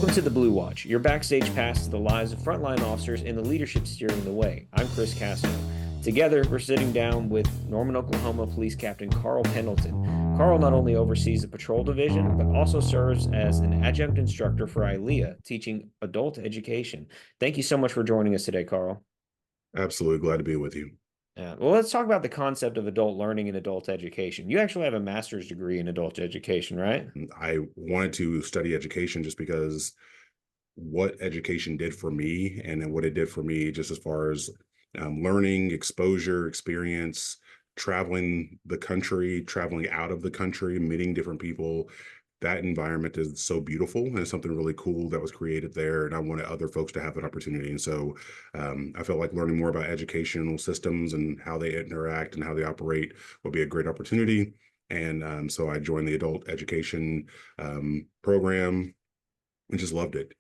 Welcome to the Blue Watch, your backstage pass to the lives of frontline officers and the leadership steering the way. I'm Chris Castro. Together, we're sitting down with Norman, Oklahoma Police Captain Carl Pendleton. Carl not only oversees the patrol division, but also serves as an adjunct instructor for ILEA, teaching adult education. Thank you so much for joining us today, Carl. Absolutely glad to be with you. Yeah. Well, let's talk about the concept of adult learning and adult education. You actually have a master's degree in adult education, right? I wanted to study education just because what education did for me and then what it did for me, just as far as learning, exposure, experience, traveling the country, traveling out of the country, meeting different people. That environment is so beautiful and it's something really cool that was created there. And I wanted other folks to have that opportunity. And so I felt like learning more about educational systems and how they interact and how they operate would be a great opportunity. And so I joined the adult education program and just loved it.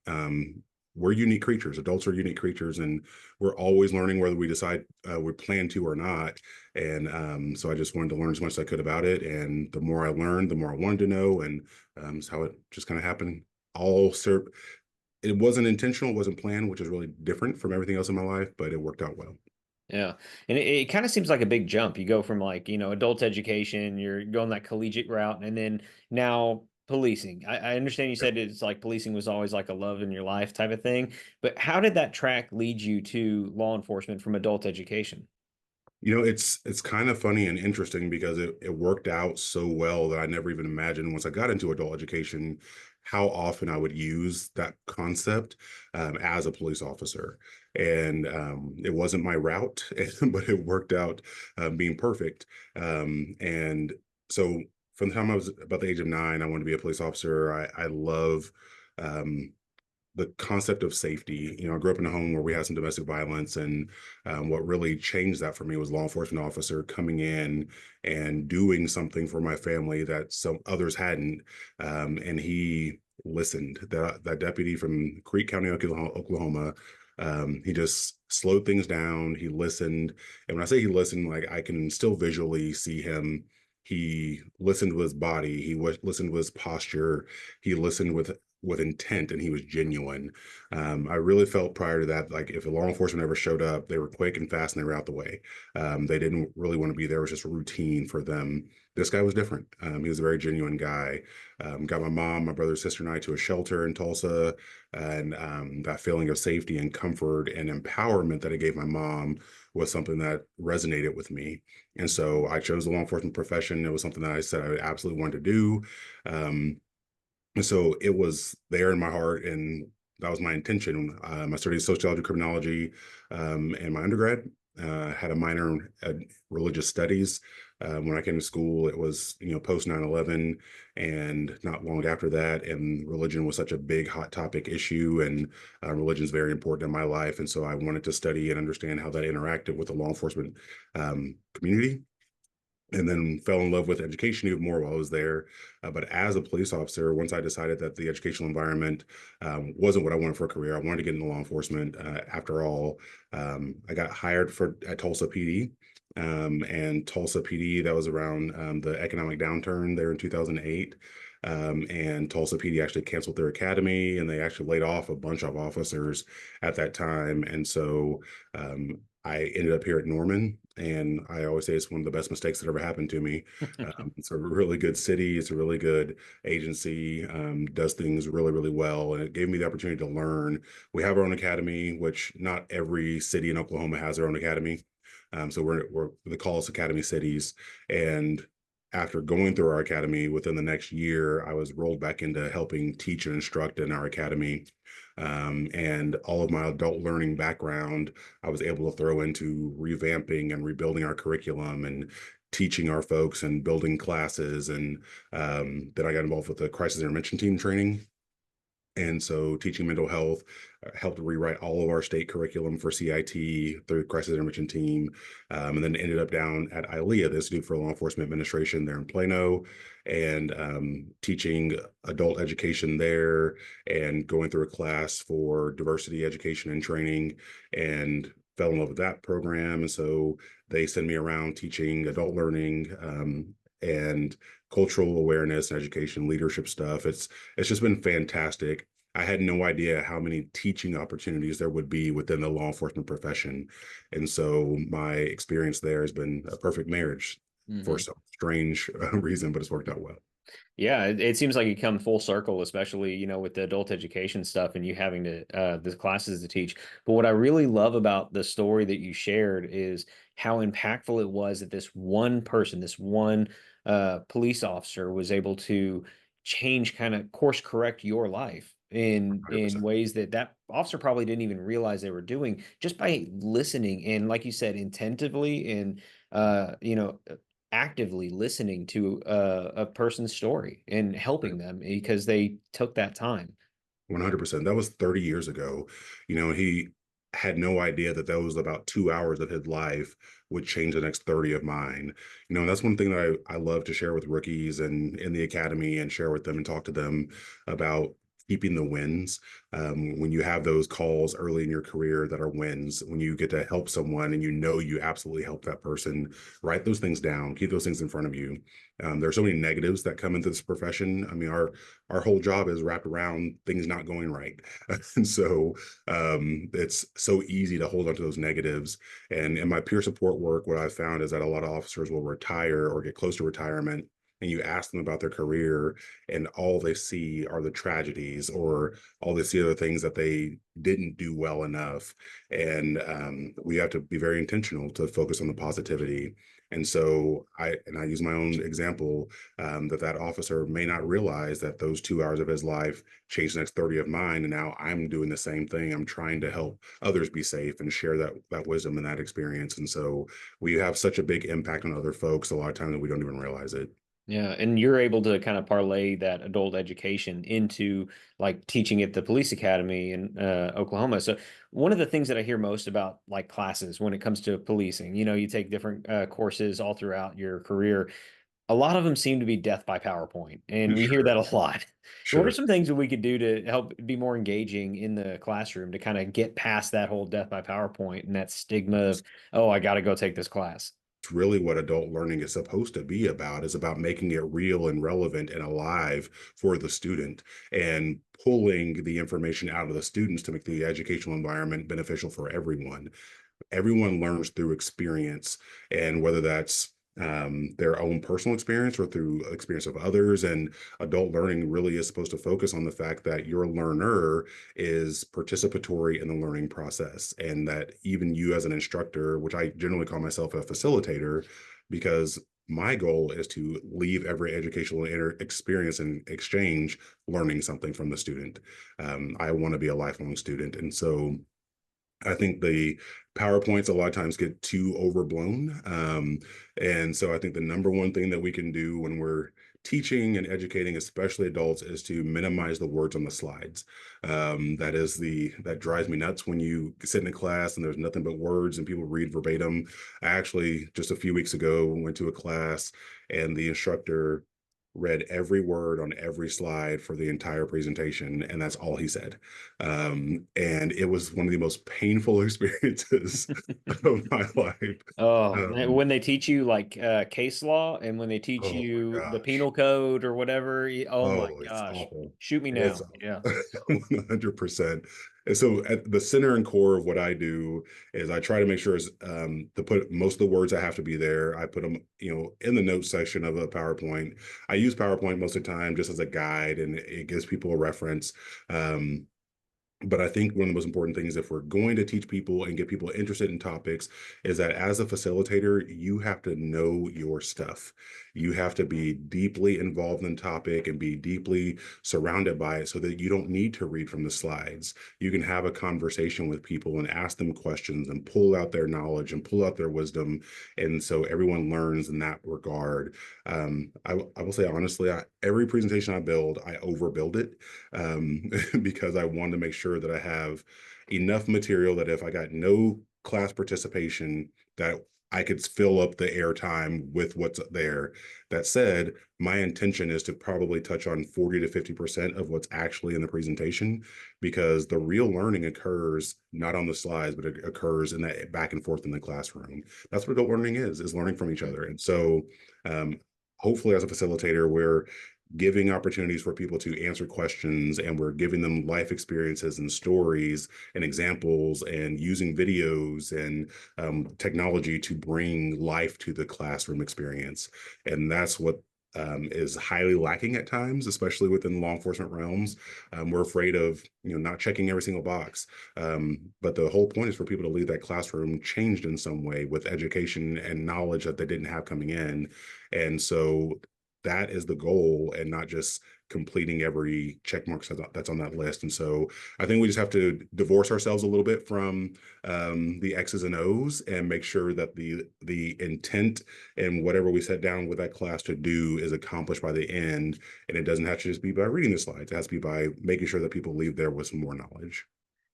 We're unique creatures. Adults are unique creatures, and we're always learning whether we decide we plan to or not. And so I just wanted to learn as much as I could about it. And the more I learned, the more I wanted to know. And it's how it just kind of happened. All ser- it wasn't intentional, it wasn't planned, which is really different from everything else in my life, but it worked out well. Yeah. And it kind of seems like a big jump. You go from like, adult education, you're going that collegiate route, and then now policing. I understand you said it's like policing was always like a love in your life type of thing, but how did that track lead you to law enforcement from adult education? It's kind of funny and interesting because it worked out so well that I never even imagined once I got into adult education how often I would use that concept as a police officer. And it wasn't my route, but it worked out being perfect. And so from the time I was about the age of 9, I wanted to be a police officer. I love um, the concept of safety. I grew up in a home where we had some domestic violence, and what really changed that for me was law enforcement officer coming in and doing something for my family that some others hadn't. And he listened. That deputy from Creek County, Oklahoma, he just slowed things down. He listened, and when I say he listened, like I can still visually see him. He listened with his body. He listened with his posture. He listened with intent, and he was genuine. I really felt prior to that, like if a law enforcement ever showed up, they were quick and fast and they were out the way. They didn't really want to be there. It was just a routine for them. This guy was different. He was a very genuine guy. Got my mom, my brother, sister, and I to a shelter in Tulsa. And that feeling of safety and comfort and empowerment that it gave my mom was something that resonated with me. And so I chose the law enforcement profession. It was something that I said I absolutely wanted to do. And so it was there in my heart, and that was my intention. I studied sociology, criminology in my undergrad. Had a minor in religious studies. When I came to school, it was post 9/11, and not long after that. And religion was such a big hot topic issue, and religion is very important in my life. And so I wanted to study and understand how that interacted with the law enforcement community, and then fell in love with education even more while I was there. But as a police officer, once I decided that the educational environment wasn't what I wanted for a career, I wanted to get into law enforcement. After all, I got hired for at Tulsa PD. And Tulsa PD, that was around the economic downturn there in 2008. And Tulsa PD actually canceled their academy, and they actually laid off a bunch of officers at that time. And so I ended up here at Norman, and I always say it's one of the best mistakes that ever happened to me. It's a really good city. It's a really good agency, does things really, really well. And it gave me the opportunity to learn. We have our own academy, which not every city in Oklahoma has their own academy. So we're the call us Academy Cities. And after going through our academy within the next year, I was rolled back into helping teach and instruct in our academy. And all of my adult learning background, I was able to throw into revamping and rebuilding our curriculum and teaching our folks and building classes. And then I got involved with the crisis intervention team training. And so teaching mental health helped rewrite all of our state curriculum for CIT through Crisis Intervention Team. And then ended up down at ILEA, the Institute for Law Enforcement Administration there in Plano, and teaching adult education there and going through a class for diversity education and training, and fell in love with that program. And so they send me around teaching adult learning and cultural awareness and education leadership stuff. It's just been fantastic. I had no idea how many teaching opportunities there would be within the law enforcement profession. And so my experience there has been a perfect marriage for Hmm. some strange reason, but it's worked out well. Yeah, it seems like you come full circle, especially, with the adult education stuff and you having the classes to teach. But what I really love about the story that you shared is how impactful it was that this one person, this one police officer was able to change, kind of course correct your life in 100%. ways that that officer probably didn't even realize they were doing just by listening and, like you said, attentively and actively listening to a person's story and helping them because they took that time. 100%. That was 30 years ago. He had no idea that that was about 2 hours of his life would change the next 30 of mine. And that's one thing that I love to share with rookies and in the academy and share with them and talk to them about keeping the wins. When you have those calls early in your career that are wins, when you get to help someone and you absolutely help that person, write those things down, keep those things in front of you. There are so many negatives that come into this profession. I mean, our whole job is wrapped around things not going right. And so it's so easy to hold on to those negatives. And in my peer support work, what I've found is that a lot of officers will retire or get close to retirement. And you ask them about their career, and all they see are the tragedies, or all they see are the things that they didn't do well enough. And we have to be very intentional to focus on the positivity. And so I use my own example, that officer may not realize that those 2 hours of his life changed the next 30 of mine. And now I'm doing the same thing. I'm trying to help others be safe and share that wisdom and that experience. And so we have such a big impact on other folks a lot of times that we don't even realize it. Yeah, and you're able to kind of parlay that adult education into like teaching at the police academy in Oklahoma. So one of the things that I hear most about like classes when it comes to policing, you take different courses all throughout your career. A lot of them seem to be death by PowerPoint, and we hear Sure. that a lot. What are Sure. some things that we could do to help be more engaging in the classroom to kind of get past that whole death by PowerPoint and that stigma of, oh, I got to go take this class? It's really what adult learning is supposed to be about, is about making it real and relevant and alive for the student, and pulling the information out of the students to make the educational environment beneficial for everyone. Everyone learns through experience, and whether that's their own personal experience or through experience of others. And adult learning really is supposed to focus on the fact that your learner is participatory in the learning process, and that even you as an instructor, which I generally call myself a facilitator, because my goal is to leave every educational experience and exchange learning something from the student. I want to be a lifelong student. And so I think the PowerPoints a lot of times get too overblown. And so I think the number one thing that we can do when we're teaching and educating, especially adults, is to minimize the words on the slides. That drives me nuts when you sit in a class and there's nothing but words and people read verbatim. I actually, just a few weeks ago, went to a class and the instructor read every word on every slide for the entire presentation, and that's all he said. And it was one of the most painful experiences of my life. Oh, man, Um, when they teach you like case law and when they teach oh my you the gosh. penal code or whatever, oh my Oh, it's gosh, awful. shoot me It's now. Yeah. 100%. And so at the center and core of what I do is I try to make sure is to put most of the words that have to be there. I put them, in the notes section of a PowerPoint. I use PowerPoint most of the time just as a guide, and it gives people a reference. Um, but I think one of the most important things, if we're going to teach people and get people interested in topics, is that as a facilitator, you have to know your stuff. You have to be deeply involved in the topic and be deeply surrounded by it, so that you don't need to read from the slides. You can have a conversation with people and ask them questions and pull out their knowledge and pull out their wisdom. And so everyone learns in that regard. I will say honestly, every presentation I build, I overbuild it, because I want to make sure that I have enough material that if I got no class participation, that I could fill up the airtime with what's there. That said, my intention is to probably touch on 40 to 50% of what's actually in the presentation, because the real learning occurs not on the slides, but it occurs in that back and forth in the classroom. That's what adult learning is learning from each other. And so, hopefully as a facilitator, we're giving opportunities for people to answer questions, and we're giving them life experiences and stories and examples and using videos and technology to bring life to the classroom experience. And that's what is highly lacking at times, especially within law enforcement realms. We're afraid of, not checking every single box. But the whole point is for people to leave that classroom changed in some way with education and knowledge that they didn't have coming in. And so that is the goal, and not just completing every check mark that's on that list. And so I think we just have to divorce ourselves a little bit from the X's and O's, and make sure that the intent and whatever we set down with that class to do is accomplished by the end. And it doesn't have to just be by reading the slides. It has to be by making sure that people leave there with some more knowledge.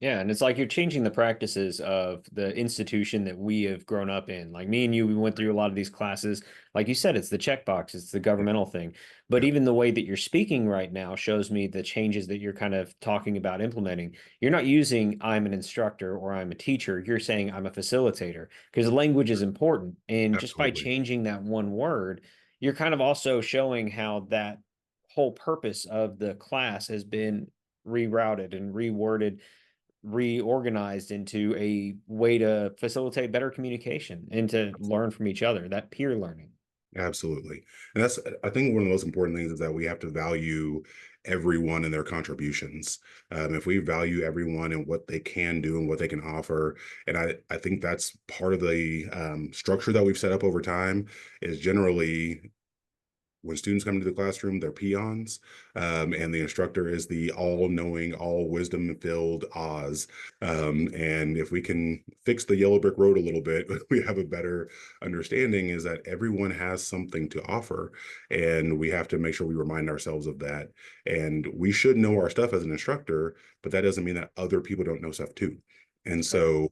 Yeah, and it's like you're changing the practices of the institution that we have grown up in. Like me and you, we went through a lot of these classes. Like you said, it's the checkbox, it's the Yep. governmental thing. But Yep. even the way that you're speaking right now shows me the changes that you're kind of talking about implementing. You're not using I'm an instructor or I'm a teacher. You're saying I'm a facilitator because language is important. And just by Absolutely. changing that one word, you're kind of also showing how that whole purpose of the class has been rerouted and reworded, reorganized into a way to facilitate better communication and to learn from each other, that peer learning. Absolutely. And that's, I think one of the most important things is that we have to value everyone and their contributions. If we value everyone and what they can do and what they can offer, and I think that's part of the structure that we've set up over time, is generally when students come into the classroom, they're peons, and the instructor is the all-knowing, all wisdom-filled Oz. And if we can fix the yellow brick road a little bit, we have a better understanding is that everyone has something to offer, and we have to make sure we remind ourselves of that. And we should know our stuff as an instructor, but that doesn't mean that other people don't know stuff too. And Right. so,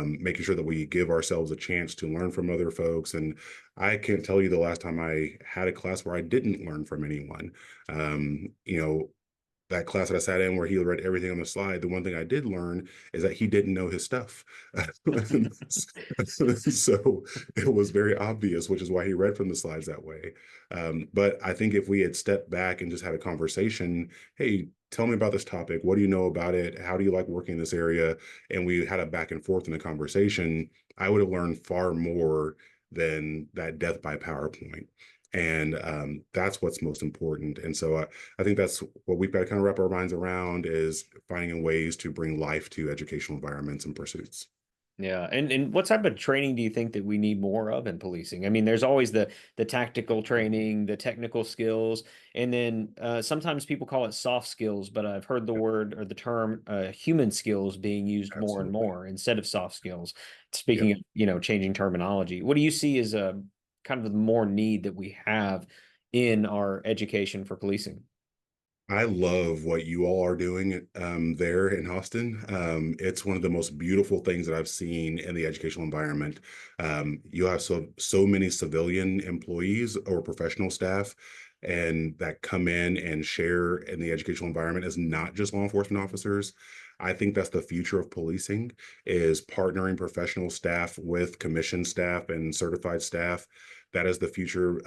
making sure that we give ourselves a chance to learn from other folks. And I can't tell you the last time I had a class where I didn't learn from anyone. That class that I sat in where he read everything on the slide, the one thing I did learn is that he didn't know his stuff. So it was very obvious, which is why he read from the slides that way. But I think if we had stepped back and just had a conversation, hey, tell me about this topic. What do you know about it? How do you like working in this area? And we had a back and forth in the conversation, I would have learned far more than that death by PowerPoint. And that's what's most important. And so I think that's what we've got to kind of wrap our minds around, is finding ways to bring life to educational environments and pursuits. Yeah, and what type of training do you think that we need more of in policing? I mean, there's always the tactical training, the technical skills, and then sometimes people call it soft skills, but I've heard the Yep, word or the term human skills being used more and absolutely. more instead of soft skills. Yep. Speaking of, changing terminology, what do you see as a kind of the more need that we have in our education for policing? I love what you all are doing there in Austin. It's one of the most beautiful things that I've seen in the educational environment. You have so many civilian employees or professional staff, and that come in and share in the educational environment as not just law enforcement officers. I think that's the future of policing, is partnering professional staff with commissioned staff and certified staff. That is the future.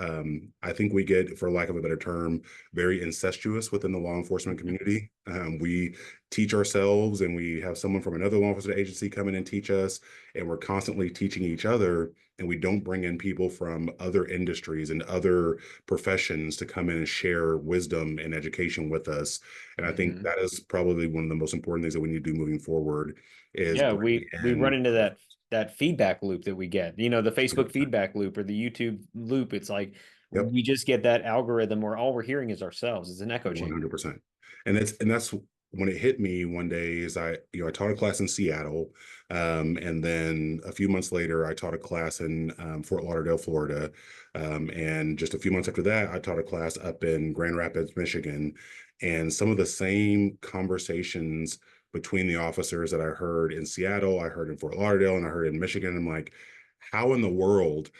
I think we get, for lack of a better term, very incestuous within the law enforcement community. We teach ourselves, and we have someone from another law enforcement agency come in and teach us, and we're constantly teaching each other. And we don't bring in people from other industries and other professions to come in and share wisdom and education with us. And I think Mhm. that is probably one of the most important things that we need to do moving forward, is Yeah, bring we run in into other. that feedback loop that we get. The Facebook 100%. feedback loop or the YouTube loop. It's like Yep. we just get that algorithm where all we're hearing is ourselves. It's an echo chamber. 100%. And that's when it hit me one day, is I taught a class in Seattle, and then a few months later I taught a class in Fort Lauderdale, Florida, and just a few months after that I taught a class up in Grand Rapids, Michigan, and some of the same conversations between the officers that I heard in Seattle, I heard in Fort Lauderdale, and I heard in Michigan. I'm like, how in the world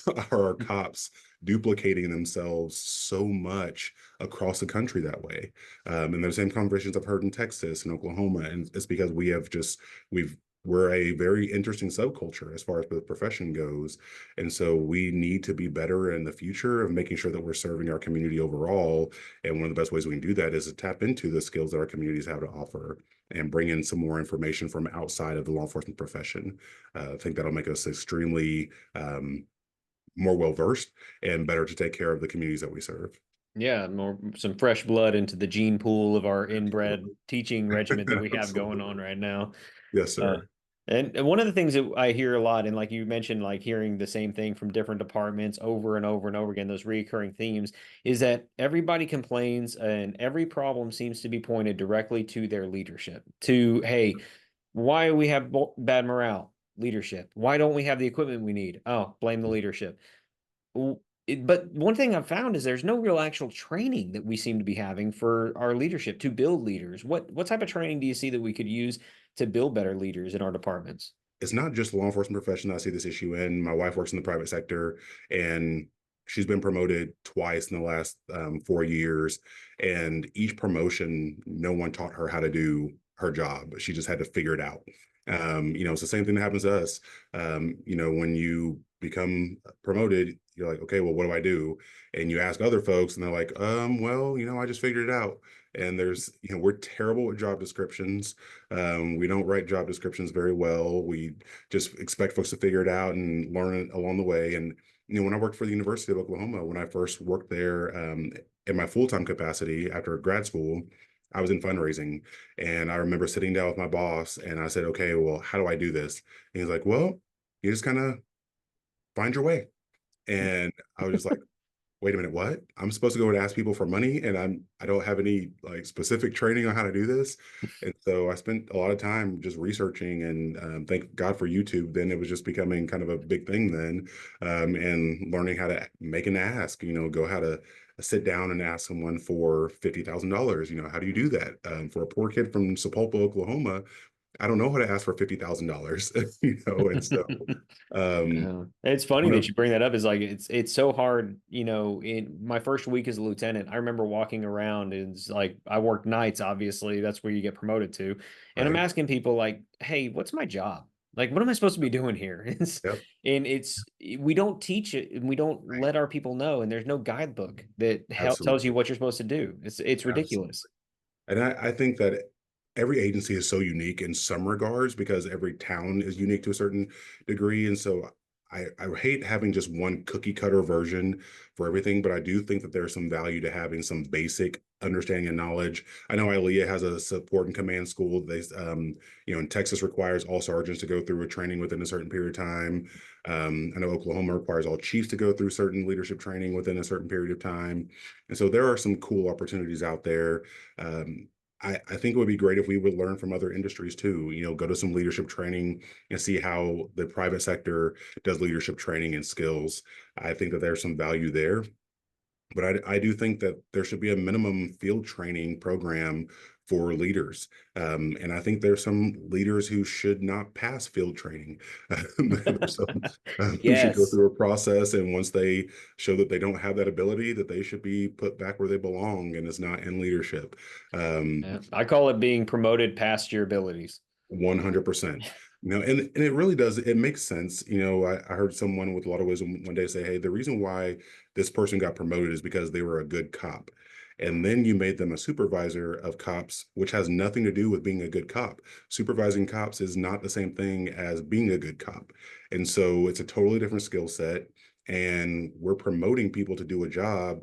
are our cops duplicating themselves so much across the country that way? And the same conversations I've heard in Texas and Oklahoma, and it's because we've we're a very interesting subculture as far as the profession goes. And so we need to be better in the future of making sure that we're serving our community overall. And one of the best ways we can do that is to tap into the skills that our communities have to offer and bring in some more information from outside of the law enforcement profession. I think that'll make us extremely more well versed and better to take care of the communities that we serve. Yeah, more some fresh blood into the gene pool of our inbred Absolutely. teaching regiment that we have going on Absolutely. right now. Yes, Uh, sir. and one of the things that I hear a lot, and like you mentioned, like hearing the same thing from different departments over and over and over again, those recurring themes, is that everybody complains and every problem seems to be pointed directly to their leadership. To, hey, why we have bad morale? Leadership. Why don't we have the equipment we need? Oh, blame the leadership. But one thing I've found is there's no real actual training that we seem to be having for our leadership to build leaders. What type of training do you see that we could use to build better leaders in our departments? It's not just law enforcement profession that I see this issue in. My wife works in the private sector, and she's been promoted twice in the last 4 years. And each promotion, no one taught her how to do her job. She just had to figure it out. It's the same thing that happens to us. When you become promoted, you're like, okay, well, what do I do? And you ask other folks, and they're like, well, I just figured it out. And we're terrible at job descriptions. We don't write job descriptions very well. We just expect folks to figure it out and learn it along the way. And when I worked for the University of Oklahoma, when I first worked there in my full-time capacity after grad school, I was in fundraising. And I remember sitting down with my boss and I said, okay, well, how do I do this? And he's like, well, you just kind of find your way. And I was just like, wait a minute, what? I'm supposed to go and ask people for money and I don't have any like specific training on how to do this. And so I spent a lot of time just researching and thank God for YouTube. Then it was just becoming kind of a big thing then, and learning how to make an ask, go how to sit down and ask someone for $50,000. How do you do that? For a poor kid from Sapulpa, Oklahoma, I don't know how to ask for $50,000, and so It's funny one that of you bring that up. Is like it's so hard. In my first week as a lieutenant, I remember walking around and it's like I worked nights. Obviously, that's where you get promoted to, and I'm right. asking people like, "Hey, what's my job? Like, what am I supposed to be doing here?" Yep. It's we don't teach it, and we don't let our people know, and there's no guidebook that tells you Absolutely. what you're supposed to do. It's Absolutely. ridiculous. And I think that every agency is so unique in some regards because every town is unique to a certain degree. And so I hate having just one cookie cutter version for everything, but I do think that there's some value to having some basic understanding and knowledge. I know ILEA has a support and command school. In Texas requires all sergeants to go through a training within a certain period of time. I know Oklahoma requires all chiefs to go through certain leadership training within a certain period of time. And so there are some cool opportunities out there. I think it would be great if we would learn from other industries too, go to some leadership training and see how the private sector does leadership training and skills. I think that there's some value there. But I do think that there should be a minimum field training program for leaders. And I think there's some leaders who should not pass field training. There's some who should go Yes. through a process. And once they show that they don't have that ability, that they should be put back where they belong and it's not in leadership. Um, Yeah. I call it being promoted past your abilities. 100%. And it really does. It makes sense. I heard someone with a lot of wisdom one day say, hey, the reason why this person got promoted is because they were a good cop. And then you made them a supervisor of cops, which has nothing to do with being a good cop. Supervising cops is not the same thing as being a good cop. And so it's a totally different skill set. And we're promoting people to do a job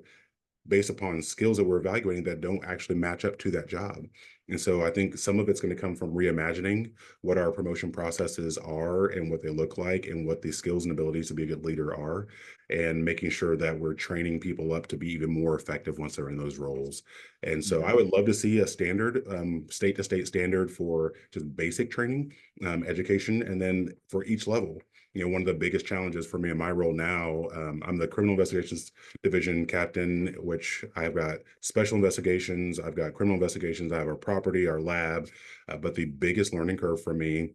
based upon skills that we're evaluating that don't actually match up to that job. And so I think some of it's going to come from reimagining what our promotion processes are and what they look like and what the skills and abilities to be a good leader are, and making sure that we're training people up to be even more effective once they're in those roles. And so I Mhm. would love to see a standard, state to state standard for just basic training, education, and then for each level. One of the biggest challenges for me in my role now, I'm the criminal investigations division captain, which I've got special investigations, I've got criminal investigations, I have our property, our lab. But the biggest learning curve for me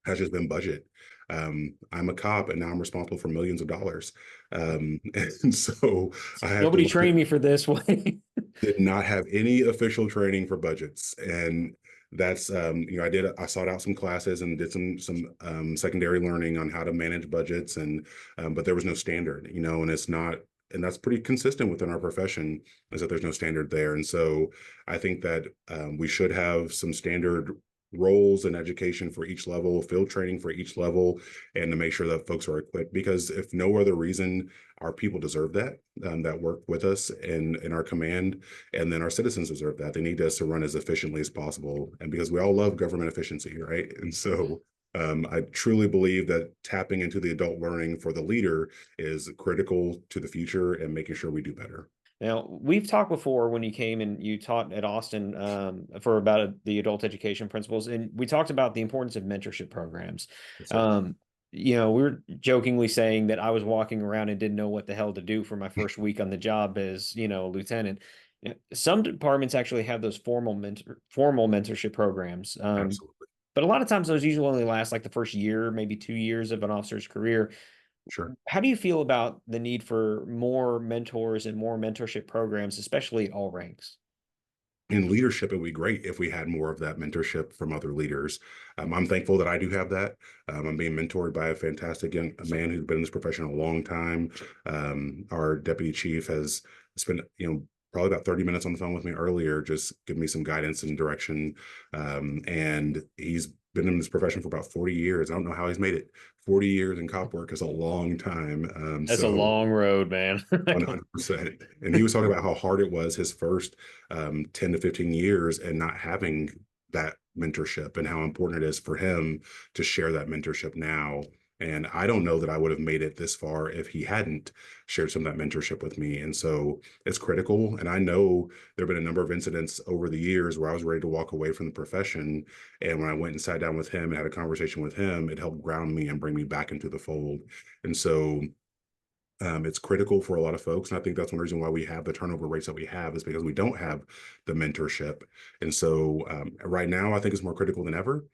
has just been budget. I'm a cop and now I'm responsible for millions of dollars. And so I have Nobody to trained me for this way. did not have any official training for budgets. And that's I sought out some classes and did some secondary learning on how to manage budgets, and but there was no standard, and it's not, and that's pretty consistent within our profession, is that there's no standard there. And so I think that we should have some standard roles in education for each level, field training for each level, and to make sure that folks are equipped, because if no other reason, our people deserve that, that work with us in our command, and then our citizens deserve that. They need us to run as efficiently as possible, and because we all love government efficiency, right? And so I truly believe that tapping into the adult learning for the leader is critical to the future and making sure we do better. Now, we've talked before when you came and you taught at Austin for about the adult education principles, and we talked about the importance of mentorship programs. Yes, sir. Um, we were jokingly saying that I was walking around and didn't know what the hell to do for my first week on the job as, lieutenant. Some departments actually have those formal mentorship programs. Absolutely. But a lot of times those usually only last like the first year, maybe 2 years of an officer's career. Sure. How do you feel about the need for more mentors and more mentorship programs, especially at all ranks? In leadership, it would be great if we had more of that mentorship from other leaders. I'm thankful that I do have that. I'm being mentored by a fantastic young man who's been in this profession a long time. Our deputy chief has spent, probably about 30 minutes on the phone with me earlier, just giving me some guidance and direction. And he's been in this profession for about 40 years. I don't know how he's made it. 40 years in cop work is a long time. That's a So long road, man. 100%. And he was talking about how hard it was his first 10 to 15 years and not having that mentorship, and how important it is for him to share that mentorship now. And I don't know that I would have made it this far if he hadn't shared some of that mentorship with me. And so it's critical. And I know there have been a number of incidents over the years where I was ready to walk away from the profession. And when I went and sat down with him and had a conversation with him, it helped ground me and bring me back into the fold. And so it's critical for a lot of folks. And I think that's one reason why we have the turnover rates that we have, is because we don't have the mentorship. And so right now, I think it's more critical than ever.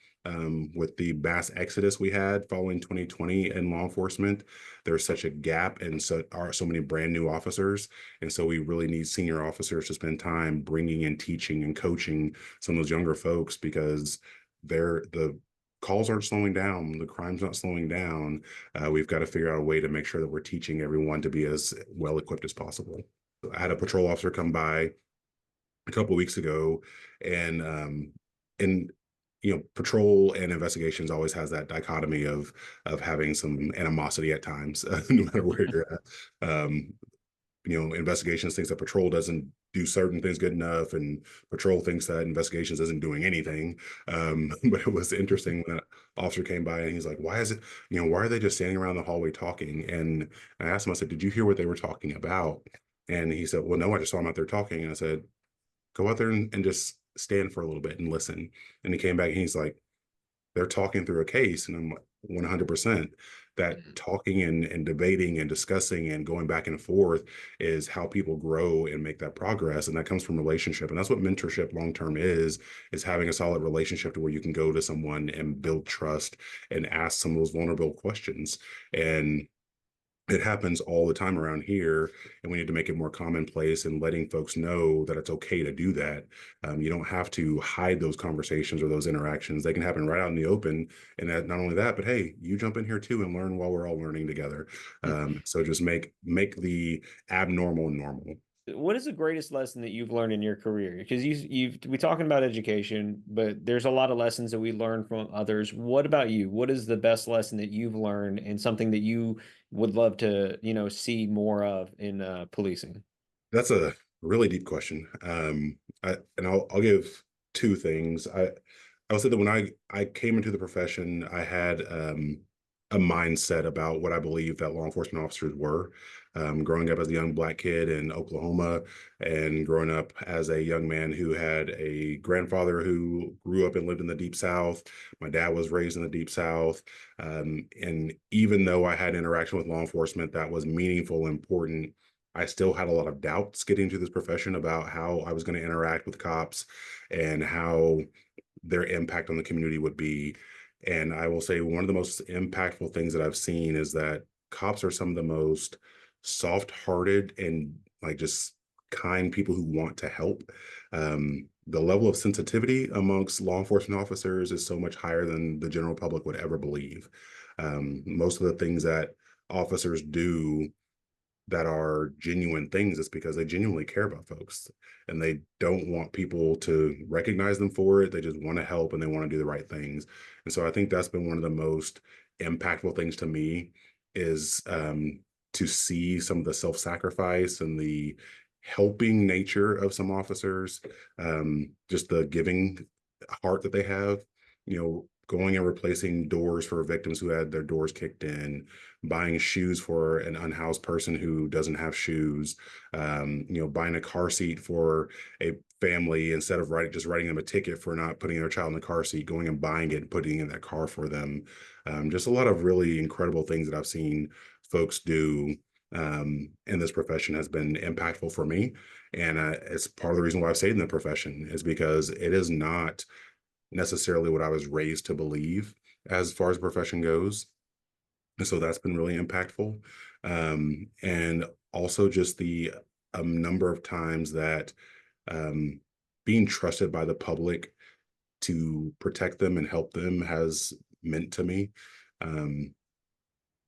With the mass exodus we had following 2020 in law enforcement, there's such a gap and so many brand new officers. And so we really need senior officers to spend time bringing in teaching and coaching some of those younger folks, because the calls aren't slowing down, the crime's not slowing down. We've got to figure out a way to make sure that we're teaching everyone to be as well equipped as possible. I had a patrol officer come by a couple of weeks ago, and patrol and investigations always has that dichotomy of having some animosity at times, no matter where you're at. Investigations thinks that patrol doesn't do certain things good enough, and patrol thinks that investigations isn't doing anything. But it was interesting when an officer came by and he's like, why are they just standing around the hallway talking? And I asked him, I said, did you hear what they were talking about? And he said, well, no, I just saw them out there talking. And I said, go out there and just stand for a little bit and listen. And he came back and he's like, they're talking through a case. And I'm like, 100%. That talking and debating and discussing and going back and forth is how people grow and make that progress. And that comes from relationship. And that's what mentorship long term is having a solid relationship to where you can go to someone and build trust and ask some of those vulnerable questions. And it happens all the time around here, and we need to make it more commonplace and letting folks know that it's okay to do that. You don't have to hide those conversations or those interactions. They can happen right out in the open. And that, not only that, but hey, you jump in here too and learn while we're all learning together. So just make the abnormal normal. What is the greatest lesson that you've learned in your career? Because we talking about education, but there's a lot of lessons that we learn from others. What about you? What is the best lesson that you've learned and something that you would love to, see more of in policing? That's a really deep question. I'll give two things. I would say that when I came into the profession, I had a mindset about what I believe that law enforcement officers were. Growing up as a young Black kid in Oklahoma, and growing up as a young man who had a grandfather who grew up and lived in the Deep South. My dad was raised in the Deep South. And even though I had interaction with law enforcement that was meaningful and important, I still had a lot of doubts getting into this profession about how I was going to interact with cops and how their impact on the community would be. And I will say one of the most impactful things that I've seen is that cops are some of the most soft-hearted and like just kind people who want to help. The level of sensitivity amongst law enforcement officers is so much higher than the general public would ever believe. Most of the things that officers do that are genuine things, it's because they genuinely care about folks and they don't want people to recognize them for it. They just want to help and they want to do the right things. And so I think that's been one of the most impactful things to me is to see some of the self-sacrifice and the helping nature of some officers, just the giving heart that they have, going and replacing doors for victims who had their doors kicked in, buying shoes for an unhoused person who doesn't have shoes, buying a car seat for a family instead of just writing them a ticket for not putting their child in the car seat, going and buying it and putting it in that car for them. Just a lot of really incredible things that I've seen folks do in this profession has been impactful for me. And it's part of the reason why I've stayed in the profession is because it is not necessarily what I was raised to believe as far as profession goes. And so that's been really impactful. And also just the number of times that being trusted by the public to protect them and help them has meant to me.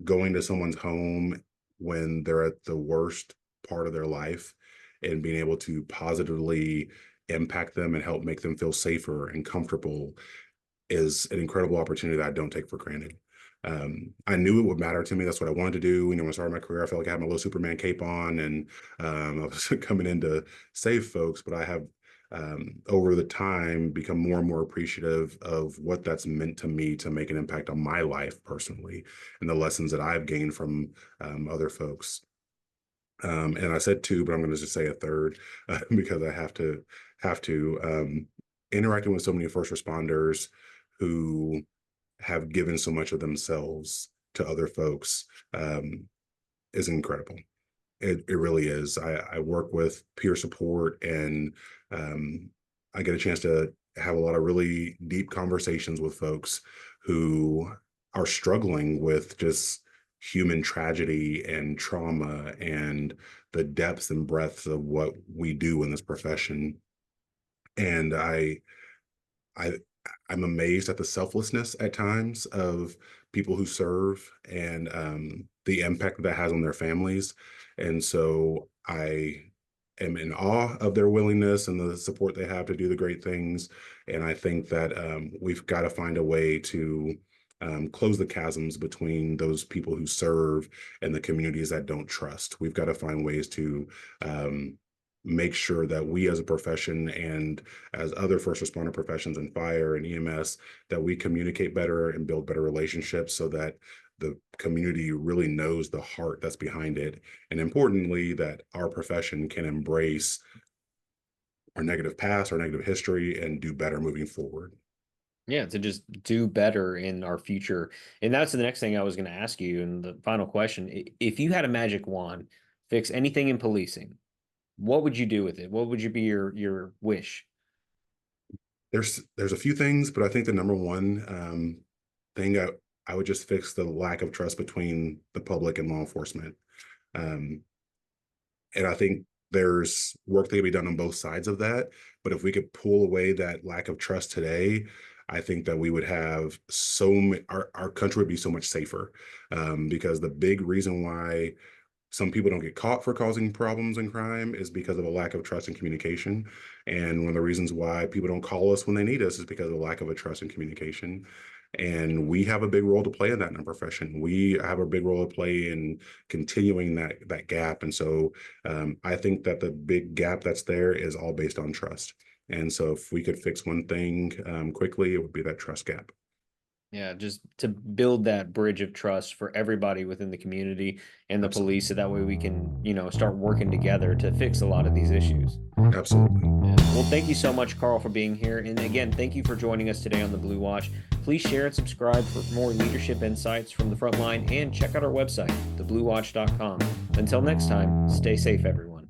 Going to someone's home when they're at the worst part of their life and being able to positively impact them and help make them feel safer and comfortable is an incredible opportunity that I don't take for granted. I knew it would matter to me. That's what I wanted to do. When I started my career, I felt like I had my little Superman cape on and I was coming in to save folks, but I have over the time become more and more appreciative of what that's meant to me to make an impact on my life personally and the lessons that I've gained from other folks. And I said two, but I'm going to just say a third because I have to interacting with so many first responders who have given so much of themselves to other folks is incredible. It really is. I work with peer support and I get a chance to have a lot of really deep conversations with folks who are struggling with just human tragedy and trauma and the depths and breadths of what we do in this profession. And I I'm amazed at the selflessness at times of people who serve and the impact that has on their families. And so I am in awe of their willingness and the support they have to do the great things. And I think that we've got to find a way to close the chasms between those people who serve and the communities that don't trust. We've got to find ways to make sure that we as a profession and as other first responder professions in fire and EMS, that we communicate better and build better relationships so that the community really knows the heart that's behind it. And importantly, that our profession can embrace our negative past, our negative history, and do better moving forward. Yeah, to just do better in our future. And that's the next thing I was going to ask you. And the final question, if you had a magic wand, fix anything in policing, what would you do with it? What would you be your wish? There's a few things, but I think the number one thing I would just fix the lack of trust between the public and law enforcement. Um, and I think there's work that can be done on both sides of that. But if we could pull away that lack of trust today, I think that we would have our country would be so much safer. Because the big reason why some people don't get caught for causing problems and crime is because of a lack of trust and communication. And one of the reasons why people don't call us when they need us is because of a lack of a trust and communication. And we have a big role to play in that in our profession. We have a big role to play in continuing that gap. And so I think that the big gap that's there is all based on trust. And so if we could fix one thing quickly, it would be that trust gap. Yeah, just to build that bridge of trust for everybody within the community and the Absolutely. police, so that way we can, start working together to fix a lot of these issues. Absolutely. Yeah. Well, thank you so much, Carl, for being here. And again, thank you for joining us today on the Blue Watch. Please share and subscribe for more leadership insights from the front line and check out our website, thebluewatch.com. Until next time, stay safe, everyone.